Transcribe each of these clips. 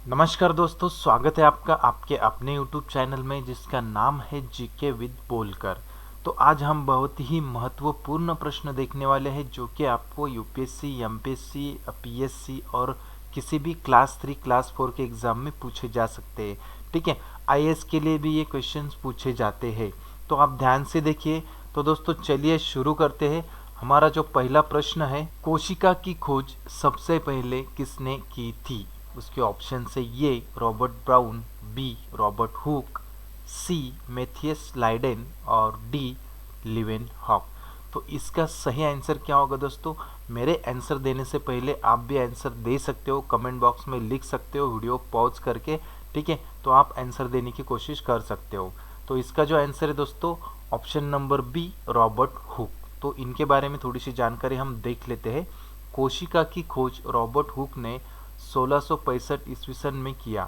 नमस्कार दोस्तों, स्वागत है आपका आपके अपने YouTube चैनल में जिसका नाम है जीके विद बोलकर। तो आज हम बहुत ही महत्वपूर्ण प्रश्न देखने वाले हैं जो कि आपको यूपीएससी, एमपीएससी, पीएससी और किसी भी क्लास 3, क्लास 4 के एग्जाम में पूछे जा सकते हैं। ठीक है, आईएएस के लिए भी ये क्वेश्चंस पूछे जाते हैं, तो आप ध्यान से देखिए। तो दोस्तों चलिए शुरू करते हैं। हमारा जो पहला प्रश्न है, कोशिका की खोज सबसे पहले किसने की थी? उसके ऑप्शन से ये Robert Brown, B Robert Hooke, C Matthias Leiden और डी लिवेन हॉक। तो इसका सही आंसर क्या होगा दोस्तों? मेरे आंसर देने से पहले आप भी आंसर दे सकते हो, कमेंट बॉक्स में लिख सकते हो वीडियो पॉज करके। ठीक है, तो आप आंसर देने की कोशिश कर सकते हो। तो इसका जो आंसर है दोस्तों, option number B Robert Hooke. तो इनके बारे में थोड़ी सी जानकारी हम देख लेते हैं। कोशिका की खोज रॉबर्ट हुक ने 1665 ईस्वी सन में किया।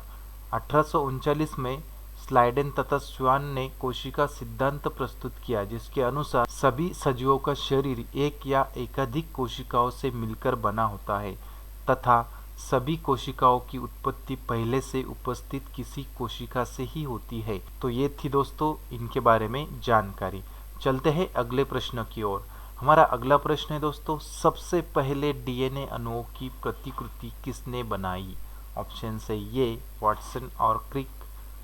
1839 में स्लाइडेन तथा स्वान ने कोशिका सिद्धांत प्रस्तुत किया, जिसके अनुसार सभी सजीवों का शरीर एक या एकाधिक कोशिकाओं से मिलकर बना होता है तथा सभी कोशिकाओं की उत्पत्ति पहले से उपस्थित किसी कोशिका से ही होती है। तो ये थी दोस्तों इनके बारे में जानकारी। चलते हैं अगले प्रश्न की ओर। हमारा अगला प्रश्न है दोस्तों, सबसे पहले डीएनए अणुओं की प्रतिकृति किसने बनाई? ऑप्शन से ये वाटसन और क्रिक,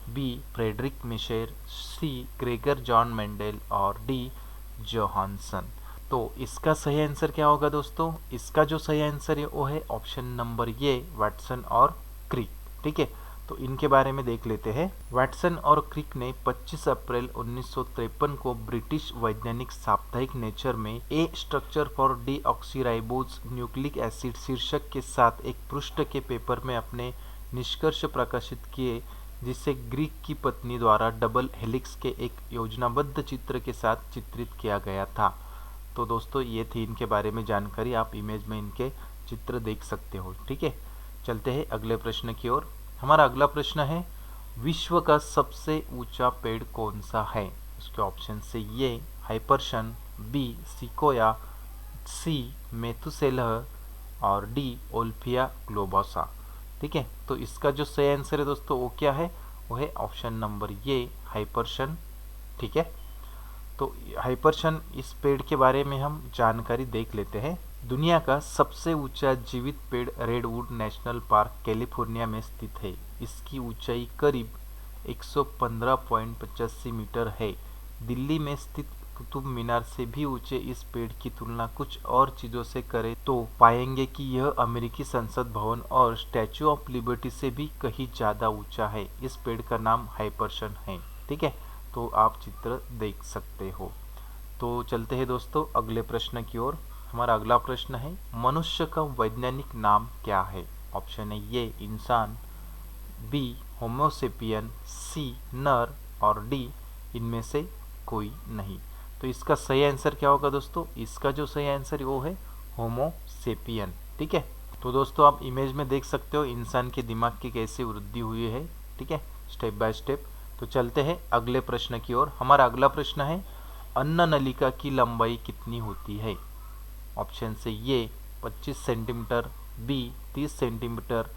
बी फ्रेडरिक मिशेर, सी ग्रेगर जॉन मेंडल और डी जोहानसन। तो इसका सही आंसर क्या होगा दोस्तों? इसका जो सही आंसर है वो है ऑप्शन नंबर ये वाटसन और क्रिक। ठीक है, तो इनके बारे में देख लेते हैं। वाटसन और क्रिक ने 25 अप्रैल 1953 को ब्रिटिश वैज्ञानिक साप्ताहिक नेचर में a structure for deoxyribose nucleic acid शीर्षक के साथ एक पृष्ठ के पेपर में अपने निष्कर्ष प्रकाशित किए, जिसे ग्रीक की पत्नी द्वारा डबल हेलिक्स के एक योजनाबद्ध चित्र के साथ चित्रित किया गया था। तो दोस्तों ये थी इनके बारे में जानकारी, आप इमेज में इनके चित्र देख सकते हो। ठीक है, चलते हैं अगले प्रश्न की ओर। हमारा अगला प्रश्न है, विश्व का सबसे ऊंचा पेड़ कौन सा है? उसके ऑप्शन से ये हाइपरशन, बी सिकोया, सी मेथुसेलह और डी ओल्फिया ग्लोबोसा। ठीक है, तो इसका जो सही आंसर है दोस्तों वो क्या है? वो है ऑप्शन नंबर ये हाइपरशन। ठीक है, तो हाइपरशन इस पेड़ के बारे में हम जानकारी देख लेते हैं। दुनिया का सबसे ऊंचा जीवित पेड़ रेडवुड नेशनल पार्क कैलिफोर्निया में स्थित है। इसकी ऊंचाई करीब 115.85 मीटर है। दिल्ली में स्थित कुतुब मीनार से भी ऊंचे इस पेड़ की तुलना कुछ और चीजों से करें तो पाएंगे कि यह अमेरिकी संसद भवन और स्टैचू ऑफ लिबर्टी से भी कहीं ज्यादा ऊंचा है। इस पेड़ का नाम हाइपरशन है। ठीक है, तो आप चित्र देख सकते हो। तो चलते हैं दोस्तों अगले प्रश्न की ओर। हमारा अगला प्रश्न है, मनुष्य का वैज्ञानिक नाम क्या है? ऑप्शन है ये इंसान, बी होमोसेपियन, सी नर और डी इनमें से कोई नहीं। तो इसका सही आंसर क्या होगा दोस्तों? इसका जो सही आंसर है वो है होमोसेपियन। ठीक है, तो दोस्तों आप इमेज में देख सकते हो इंसान के दिमाग की कैसे वृद्धि हुई है। ठीक है, स्टेप बाय स्टेप। तो चलते हैं अगले प्रश्न की ओर। हमारा अगला प्रश्न है, अन्न नलिका की लंबाई कितनी होती है? ऑप्शन से ये 25 सेंटीमीटर, बी 30 सेंटीमीटर,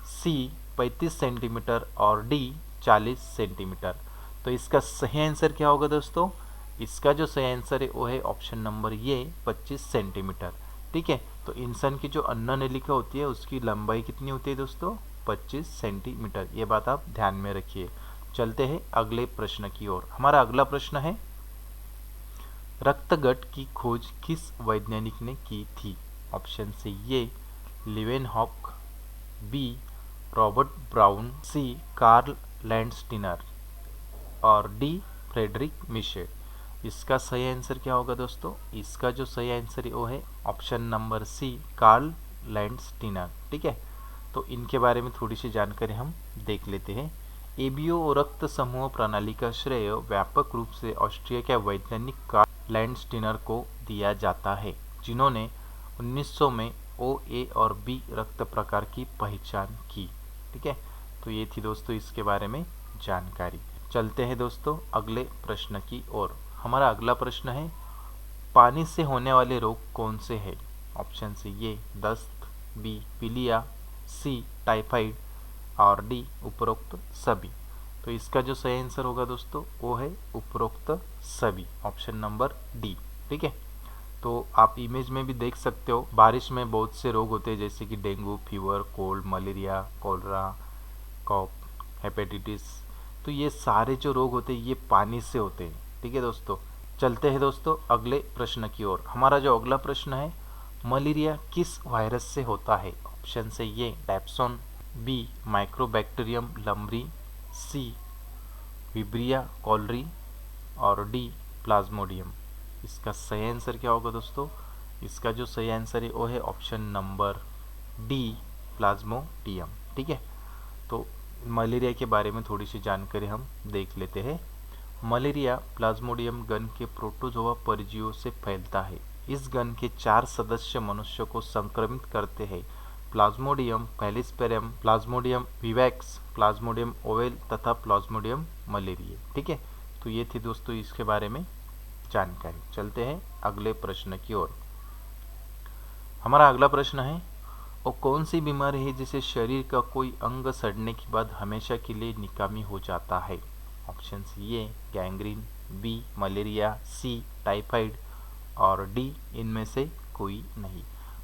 सी 35 सेंटीमीटर और डी 40 सेंटीमीटर। तो इसका सही आंसर क्या होगा दोस्तों? इसका जो सही आंसर है वो है ऑप्शन नंबर ये 25 सेंटीमीटर। ठीक है, तो इंसान की जो अन्न नलिका होती है उसकी लंबाई कितनी होती है दोस्तों? 25 सेंटीमीटर। ये बात आप ध्यान में रखिए। चलते हैं अगले प्रश्न की ओर। हमारा अगला प्रश्न है, रक्तगट की खोज किस वैज्ञानिक ने की थी? ऑप्शन से ये लिवेनहॉक, बी रॉबर्ट ब्राउन, सी कार्ल लैंडस्टीनर और डी फ्रेडरिक मिशेल। इसका सही आंसर क्या होगा दोस्तों? इसका जो सही आंसर है वो है option number C Karl Landsteiner. ठीक है, तो इनके बारे में थोड़ी सी जानकारी हम देख लेते हैं। एबीओ रक्त समूह प्रणाली का श्रेय व्यापक रूप से ऑस्ट्रिया के वैज्ञानिक कार्ल लैंडस्टीनर को दिया जाता है, जिन्होंने 1900 में ओ ए और बी रक्त प्रकार की पहचान की। ठीक है, तो ये थी दोस्तों इसके बारे में जानकारी। चलते हैं दोस्तों अगले प्रश्न की ओर। हमारा अगला प्रश्न है, पानी से होने वाले रोग कौन से हैं? ऑप्शन से ये दस्त, बी पीलिया, सी टाइफाइड और डी उपरोक्त सभी। तो इसका जो सही आंसर होगा दोस्तों वो है उपरोक्त सभी, ऑप्शन नंबर डी। ठीक है, तो आप इमेज में भी देख सकते हो बारिश में बहुत से रोग होते हैं जैसे कि dengue fever, cold, malaria, cholera, cough, hepatitis. तो ये सारे जो रोग होते हैं ये पानी से होते हैं। ठीक है दोस्तों, चलते हैं दोस्तों अगले प्रश्न की ओर। हमारा जो अगला प्रश्न है, मलेरिया किस वायरस से होता है? ऑप्शन से ये डेप्सॉन, बी माइक्रोबैक्टीरियम लम्बरी, सी विब्रिया कॉलरी और डी प्लाज्मोडियम। इसका सही आंसर क्या होगा दोस्तों? इसका जो सही आंसर है वो है ऑप्शन नंबर डी प्लाज्मोडियम। ठीक है, तो मलेरिया के बारे में थोड़ी सी जानकारी हम देख लेते हैं। मलेरिया प्लाज्मोडियम गण के प्रोटोजोआ परजीवियों से फैलता है। इस गण के 4 सदस्य मनुष्य को संक्रमित करते हैं, plasmodium falciparum, plasmodium vivax, plasmodium ovale तथा प्लाज्मोडियम मलेरिया। ठीक है, तो ये थी दोस्तों इसके बारे में जानकारी। चलते हैं अगले प्रश्न की ओर। हमारा अगला प्रश्न है, वो कौन सी बीमारी है जिसे शरीर का कोई अंग सड़ने के बाद हमेशा के लिए निकामी हो जाता है? ऑप्शन सी ये गैंग्रीन, बी मलेरिया, सी टाइफाइड और डी इनमें से कोई नहीं।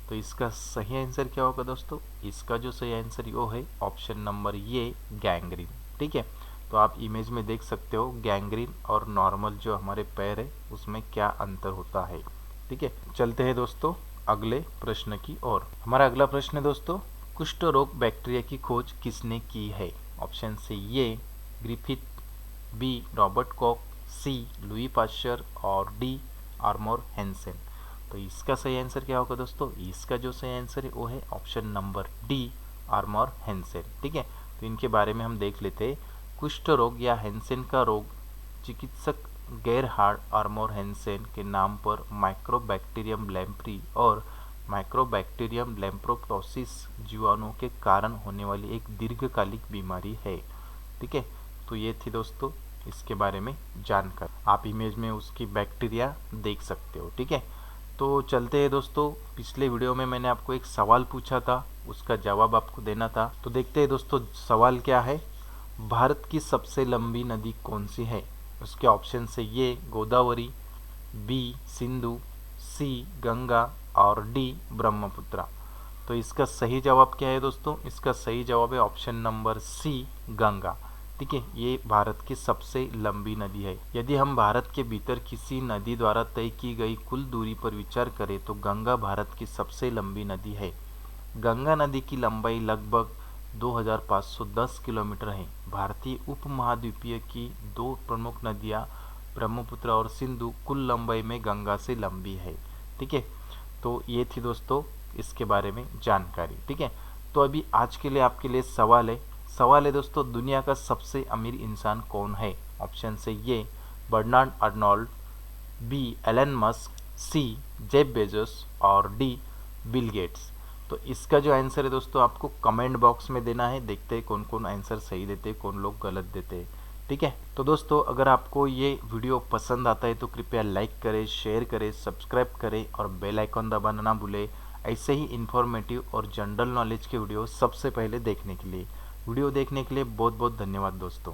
तो इसका सही आंसर क्या होगा दोस्तों? इसका जो सही आंसर वो है ऑप्शन नंबर ये गैंग्रीन। ठीक है, तो आप इमेज में देख सकते हो गैंग्रीन और नॉर्मल जो हमारे पैर है उसमें क्या अंतर होता है। ठीक है, चलते हैं दोस्तों अगले प्रश्न की ओर। हमारा अगला प्रश्न है दोस्तों, कुष्ठ रोग बैक्टीरिया की खोज किसने की है? ऑप्शन से ये ग्रिफिथ, बी रॉबर्ट कॉक, सी लुई पाश्चर और डी आर्मोर हैंसेन। तो इसका सही आंसर क्या होगा दोस्तों? इसका जो सही आंसर है वो है option number D armour Hansen. ठीक है, तो इनके बारे में हम देख लेते हैं। कुष्ठ रोग या हैंसेन का रोग चिकित्सक गेरहार्ड आर्मोर हैंसेन के नाम पर माइक्रोबैक्टीरियम लैम्प्री और माइक्रोबैक्टीरियम लैम्प्रोप्टोसिस जीवाणुओं के कारण होने वाली एक दीर्घकालिक बीमारी है। ठीक है, तो ये थी दोस्तों इसके बारे में जानकारी। आप इमेज में उसकी बैक्टीरिया देख सकते हो। ठीक है, तो चलते हैं दोस्तों। पिछले वीडियो में मैंने आपको एक सवाल पूछा था, उसका जवाब आपको देना था। तो देखते हैं दोस्तों सवाल क्या है। भारत की सबसे लंबी नदी कौन सी है? उसके ऑप्शन से ये गोदावरी, बी सिंधु, सी गंगा और डी ब्रह्मपुत्रा। तो इसका सही जवाब क्या है दोस्तों? इसका सही जवाब है ऑप्शन नंबर सी गंगा। ठीक है, ये भारत की सबसे लंबी नदी है। यदि हम भारत के भीतर किसी नदी द्वारा तय की गई कुल दूरी पर विचार करें तो गंगा भारत की सबसे लंबी नदी है। गंगा नदी की लंबाई लगभग 2510 किलोमीटर है। भारतीय उपमहाद्वीपीय की 2 प्रमुख नदियां ब्रह्मपुत्र और सिंधु कुल लंबाई में गंगा से लंबी है। ठीक है, तो ये थी दोस्तों इसके बारे में जानकारी। ठीक है, तो अभी आज के लिए आपके लिए सवाल है दोस्तों, दुनिया का सबसे अमीर इंसान कौन है? ऑप्शन से ये Bernard Arnault, B Elon Musk, C Jeff Bezos और डी बिल गेट्स। तो इसका जो आंसर है दोस्तों आपको कमेंट बॉक्स में देना है। देखते हैं कौन कौन आंसर सही देते हैं, कौन लोग गलत देते हैं। ठीक है, तो दोस्तों अगर आपको ये वीडियो पसंद आता है तो कृपया लाइक करें, शेयर करें, सब्सक्राइब करें और बेल आइकॉन दबाना ना भूलें। ऐसे ही इन्फॉर्मेटिव और जनरल नॉलेज के वीडियो सबसे पहले देखने के लिए। वीडियो देखने के लिए बहुत बहुत धन्यवाद दोस्तों।